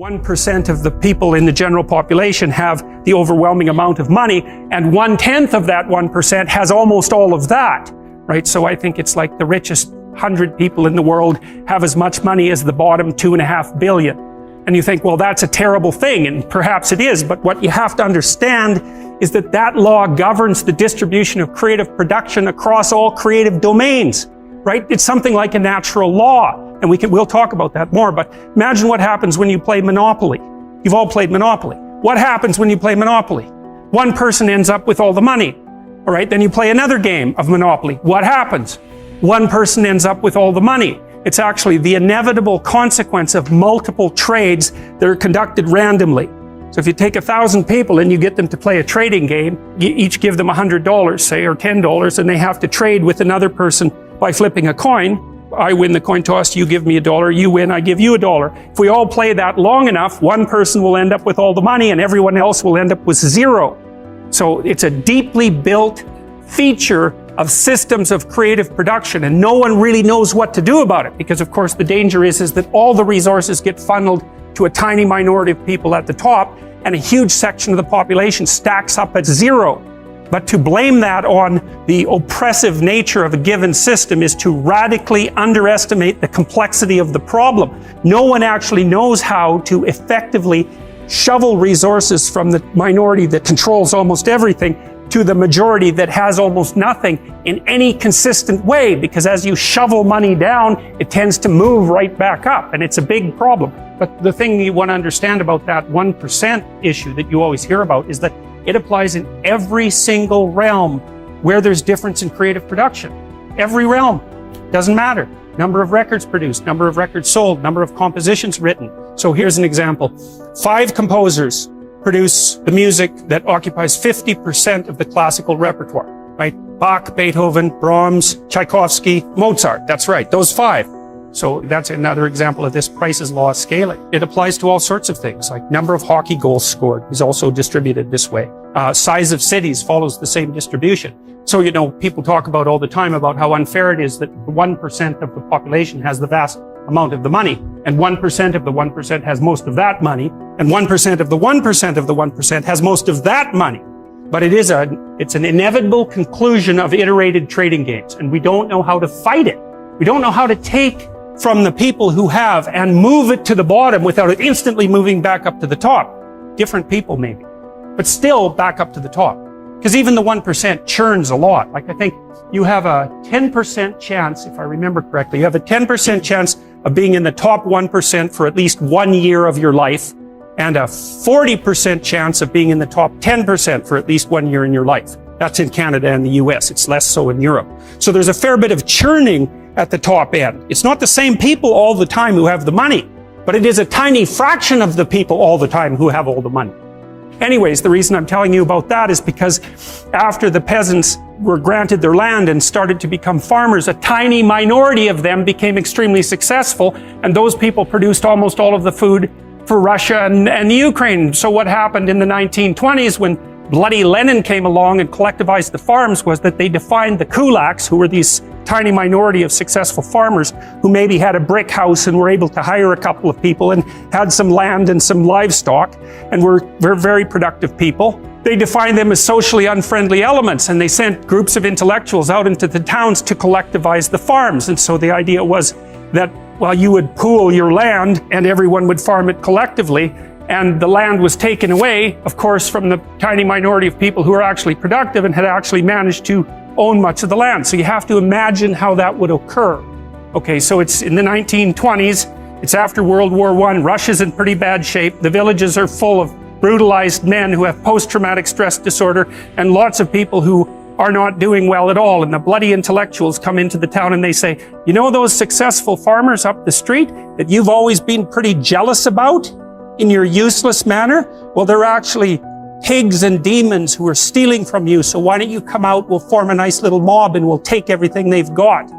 1% of the people in the general population have the overwhelming amount of money, and 1/10 of that 1% has almost all of that, right? So I think it's like the richest 100 people in the world have as much money as the bottom 2.5 billion. And you think, well, that's a terrible thing, and perhaps it is, but what you have to understand is that that law governs the distribution of creative production across all creative domains, right? It's something like a natural law. And we'll talk about that more, but imagine what happens when you play Monopoly. You've all played Monopoly. What happens when you play Monopoly? One person ends up with all the money. All right, then you play another game of Monopoly. What happens? One person ends up with all the money. It's actually the inevitable consequence of multiple trades that are conducted randomly. So if you take 1,000 people and you get them to play a trading game, you each give them $100, say, or $10, and they have to trade with another person by flipping a coin. I win the coin toss, you give me $1, you win, I give you $1. If we all play that long enough, one person will end up with all the money and everyone else will end up with zero. So it's a deeply built feature of systems of creative production, and no one really knows what to do about it, because of course the danger is that all the resources get funneled to a tiny minority of people at the top, and a huge section of the population stacks up at zero. But to blame that on the oppressive nature of a given system is to radically underestimate the complexity of the problem. No one actually knows how to effectively shovel resources from the minority that controls almost everything to the majority that has almost nothing in any consistent way, because as you shovel money down, it tends to move right back up, and it's a big problem. But the thing you want to understand about that 1% issue that you always hear about is that it applies in every single realm where there's difference in creative production. Every realm. Doesn't matter. Number of records produced, number of records sold, number of compositions written. So here's an example. 5 composers produce the music that occupies 50% of the classical repertoire, right? Bach, Beethoven, Brahms, Tchaikovsky, Mozart. That's right, those 5. So that's another example of this Price's law of scaling. It applies to all sorts of things, like number of hockey goals scored is also distributed this way. Size of cities follows the same distribution. So, you know, people talk about all the time about how unfair it is that 1% of the population has the vast amount of the money, and 1% of the 1% has most of that money, and 1% of the 1% of the 1% has most of that money. But it's an inevitable conclusion of iterated trading games, and we don't know how to fight it. We don't know how to take from the people who have and move it to the bottom without it instantly moving back up to the top. Different people maybe, but still back up to the top. Because even the 1% churns a lot. Like I think you have a 10% chance, if I remember correctly, you have a 10% chance of being in the top 1% for at least 1 year of your life, and a 40% chance of being in the top 10% for at least 1 year in your life. That's in Canada and the US. It's less so in Europe. So there's a fair bit of churning at the top end. It's not the same people all the time who have the money, but it is a tiny fraction of the people all the time who have all the money. Anyways, the reason I'm telling you about that is because after the peasants were granted their land and started to become farmers, a tiny minority of them became extremely successful, and those people produced almost all of the food for Russia and the Ukraine. So what happened in the 1920s when bloody Lenin came along and collectivized the farms was that they defined the kulaks, who were these tiny minority of successful farmers who maybe had a brick house and were able to hire a couple of people and had some land and some livestock and were very productive people. They defined them as socially unfriendly elements, and they sent groups of intellectuals out into the towns to collectivize the farms. And so the idea was that, well, you would pool your land and everyone would farm it collectively, and the land was taken away, of course, from the tiny minority of people who were actually productive and had actually managed to own much of the land. So you have to imagine how that would occur. Okay, so it's in the 1920s, it's after World War I, Russia's in pretty bad shape, the villages are full of brutalized men who have post-traumatic stress disorder, and lots of people who are not doing well at all, and the bloody intellectuals come into the town and they say, you know those successful farmers up the street that you've always been pretty jealous about in your useless manner? Well, they're actually pigs and demons who are stealing from you, so why don't you come out, we'll form a nice little mob and we'll take everything they've got.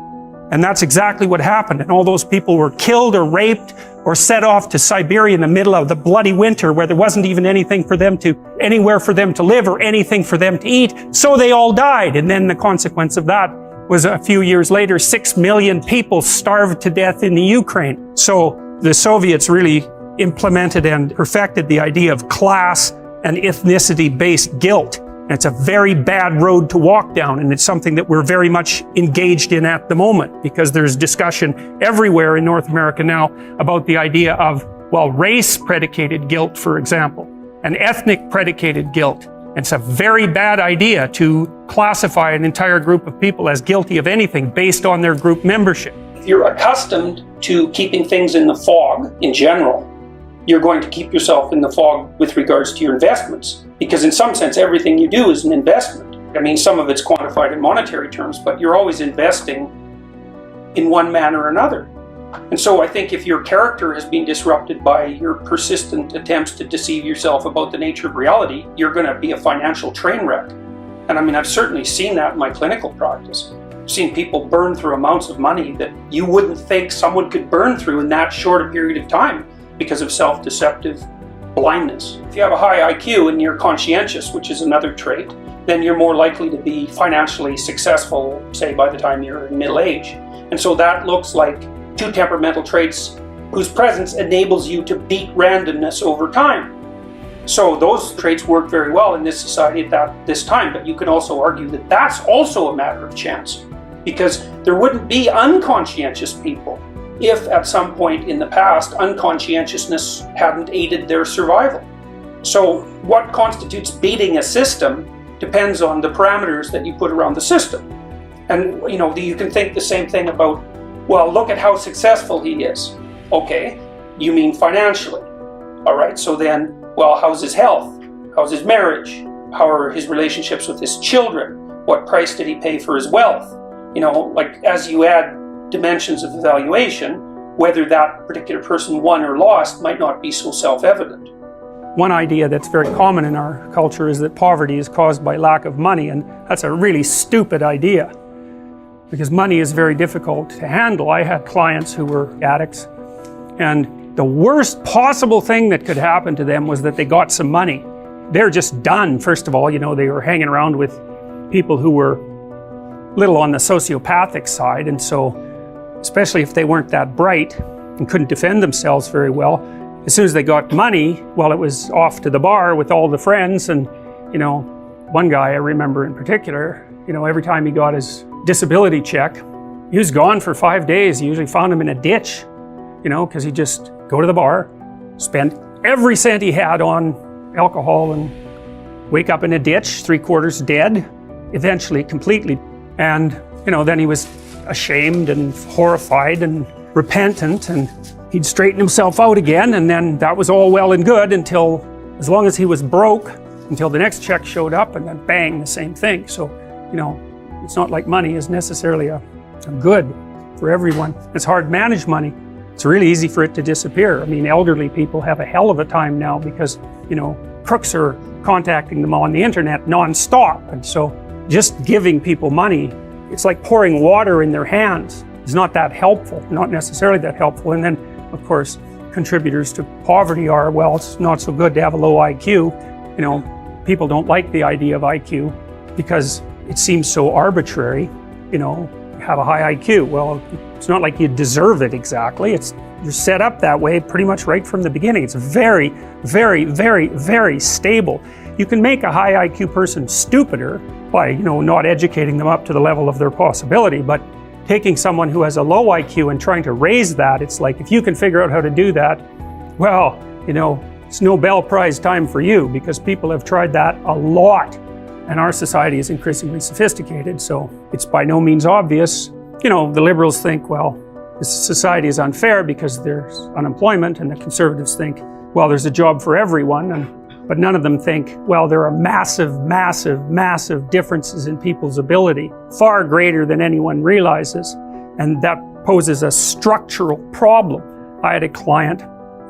And that's exactly what happened, and all those people were killed or raped or set off to Siberia in the middle of the bloody winter where there wasn't even anywhere for them to live or anything for them to eat, so they all died. And then the consequence of that was a few years later, 6 million people starved to death in the Ukraine. So the Soviets really implemented and perfected the idea of class and ethnicity-based guilt. And it's a very bad road to walk down, and it's something that we're very much engaged in at the moment, because there's discussion everywhere in North America now about the idea of, well, race-predicated guilt, for example, and ethnic-predicated guilt. It's a very bad idea to classify an entire group of people as guilty of anything based on their group membership. If you're accustomed to keeping things in the fog in general, you're going to keep yourself in the fog with regards to your investments. Because in some sense, everything you do is an investment. I mean, some of it's quantified in monetary terms, but you're always investing in one manner or another. And so I think if your character has been disrupted by your persistent attempts to deceive yourself about the nature of reality, you're going to be a financial train wreck. And I mean, I've certainly seen that in my clinical practice. I've seen people burn through amounts of money that you wouldn't think someone could burn through in that short a period of time because of self-deceptive blindness. If you have a high IQ and you're conscientious, which is another trait, then you're more likely to be financially successful, say, by the time you're in middle age. And so that looks like two temperamental traits whose presence enables you to beat randomness over time. So those traits work very well in this society at this time, but you can also argue that that's also a matter of chance, because there wouldn't be unconscientious people if at some point in the past unconscientiousness hadn't aided their survival. So what constitutes beating a system depends on the parameters that you put around the system. And you can think the same thing about, well, look at how successful he is. Okay, you mean financially. All right, so then, well, how's his health? How's his marriage? How are his relationships with his children? What price did he pay for his wealth? Like as you add dimensions of evaluation, whether that particular person won or lost might not be so self-evident. One idea that's very common in our culture is that poverty is caused by lack of money, and that's a really stupid idea, because money is very difficult to handle. I had clients who were addicts, and the worst possible thing that could happen to them was that they got some money. They're just done. First of all, they were hanging around with people who were a little on the sociopathic side, and so especially if they weren't that bright and couldn't defend themselves very well, as soon as they got money, well, it was off to the bar with all the friends. And one guy I remember in particular, every time he got his disability check, he was gone for 5 days. You usually found him in a ditch, because he'd just go to the bar, spend every cent he had on alcohol, and wake up in a ditch, 3/4 dead, eventually completely. And then he was ashamed and horrified and repentant, and he'd straighten himself out again, and then that was all well and good until, as long as he was broke, until the next check showed up, and then bang, the same thing. So, it's not like money is necessarily a good for everyone. It's hard to manage money. It's really easy for it to disappear. I mean, elderly people have a hell of a time now because, crooks are contacting them on the internet nonstop. And so just giving people money, it's like pouring water in their hands. It's not that helpful, not necessarily that helpful. And then, of course, contributors to poverty are, well, it's not so good to have a low IQ. People don't like the idea of IQ because it seems so arbitrary. Have a high IQ. Well, it's not like you deserve it exactly. You're set up that way pretty much right from the beginning. It's very, very, very, very stable. You can make a high IQ person stupider by, not educating them up to the level of their possibility, but taking someone who has a low IQ and trying to raise that, it's like, if you can figure out how to do that, well, it's Nobel Prize time for you, because people have tried that a lot. And our society is increasingly sophisticated, so it's by no means obvious. The liberals think, well, this society is unfair because there's unemployment, and the conservatives think, well, there's a job for everyone. But none of them think, well, there are massive, massive, massive differences in people's ability, far greater than anyone realizes. And that poses a structural problem. I had a client,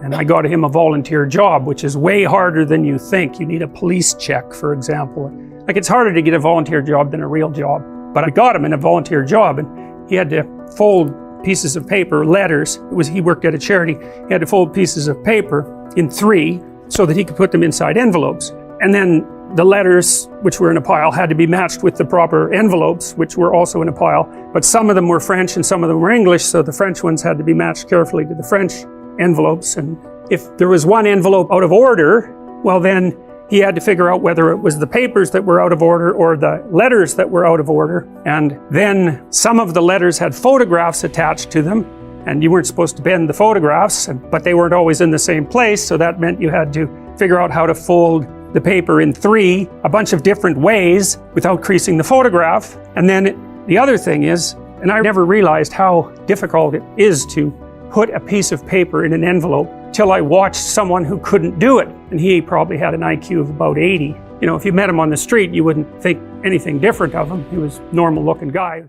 and I got him a volunteer job, which is way harder than you think. You need a police check, for example. Like, it's harder to get a volunteer job than a real job. But I got him in a volunteer job, and he had to fold pieces of paper, letters. He worked at a charity. He had to fold pieces of paper in 3 so that he could put them inside envelopes. And then the letters, which were in a pile, had to be matched with the proper envelopes, which were also in a pile. But some of them were French and some of them were English, so the French ones had to be matched carefully to the French envelopes. And if there was one envelope out of order, well then he had to figure out whether it was the papers that were out of order or the letters that were out of order. And then some of the letters had photographs attached to them, and you weren't supposed to bend the photographs, but they weren't always in the same place, so that meant you had to figure out how to fold the paper in three, a bunch of different ways without creasing the photograph. And then the other thing is, and I never realized how difficult it is to put a piece of paper in an envelope till I watched someone who couldn't do it. And he probably had an IQ of about 80. You know, if you met him on the street, you wouldn't think anything different of him. He was a normal looking guy.